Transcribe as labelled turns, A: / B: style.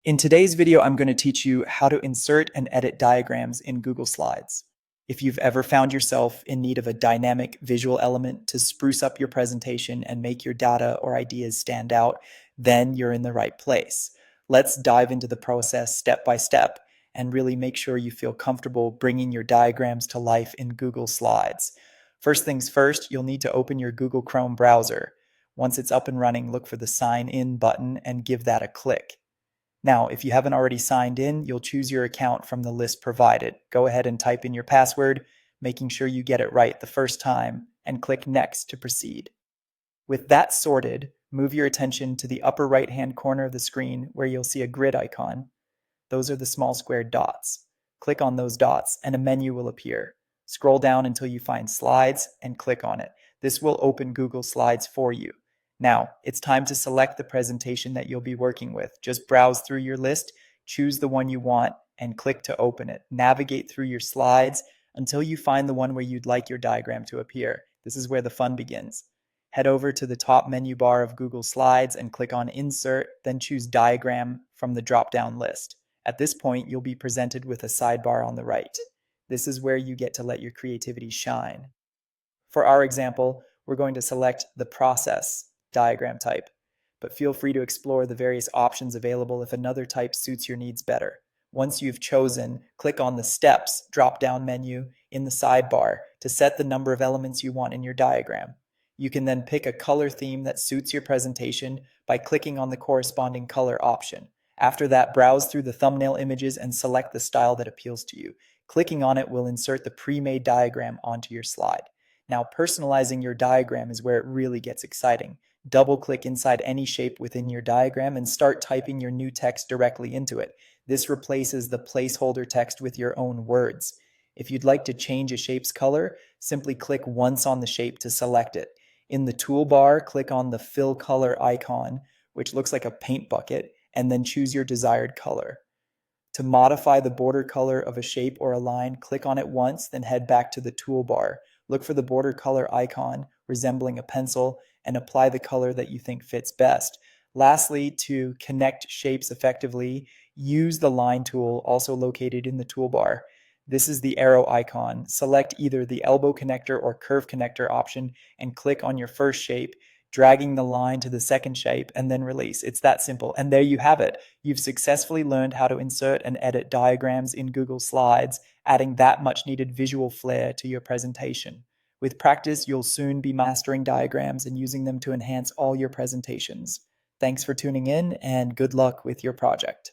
A: In today's video, I'm going to teach you how to insert and edit diagrams in Google Slides. If you've ever found yourself in need of a dynamic visual element to spruce up your presentation and make your data or ideas stand out, then you're in the right place. Let's dive into the process step by step and really make sure you feel comfortable bringing your diagrams to life in Google Slides. First things first, you'll need to open your Google Chrome browser. Once it's up and running, look for the Sign In button and give that a click. Now, if you haven't already signed in, you'll choose your account from the list provided. Go ahead and type in your password, making sure you get it right the first time, and click Next to proceed. With that sorted, move your attention to the upper right-hand corner of the screen where you'll see a grid icon. Those are the small square dots. Click on those dots and a menu will appear. Scroll down until you find Slides and click on it. This will open Google Slides for you. Now, it's time to select the presentation that you'll be working with. Just browse through your list, choose the one you want, and click to open it. Navigate through your slides until you find the one where you'd like your diagram to appear. This is where the fun begins. Head over to the top menu bar of Google Slides and click on Insert, then choose Diagram from the drop-down list. At this point, you'll be presented with a sidebar on the right. This is where you get to let your creativity shine. For our example, we're going to select the process diagram type, but feel free to explore the various options available if another type suits your needs better. Once you've chosen, click on the Steps drop-down menu in the sidebar to set the number of elements you want in your diagram. You can then pick a color theme that suits your presentation by clicking on the corresponding color option. After that, browse through the thumbnail images and select the style that appeals to you. Clicking on it will insert the pre-made diagram onto your slide. Now, personalizing your diagram is where it really gets exciting. Double-click inside any shape within your diagram and start typing your new text directly into it. This replaces the placeholder text with your own words. If you'd like to change a shape's color, simply click once on the shape to select it. In the toolbar, click on the Fill Color icon, which looks like a paint bucket, and then choose your desired color. To modify the border color of a shape or a line, click on it once, then head back to the toolbar. Look for the border color icon resembling a pencil and apply the color that you think fits best. Lastly, to connect shapes effectively, use the line tool also located in the toolbar. This is the arrow icon. Select either the elbow connector or curve connector option and click on your first shape, dragging the line to the second shape, and then release. It's that simple. And there you have it. You've successfully learned how to insert and edit diagrams in Google Slides, adding that much needed visual flair to your presentation. With practice, you'll soon be mastering diagrams and using them to enhance all your presentations. Thanks for tuning in, and good luck with your project.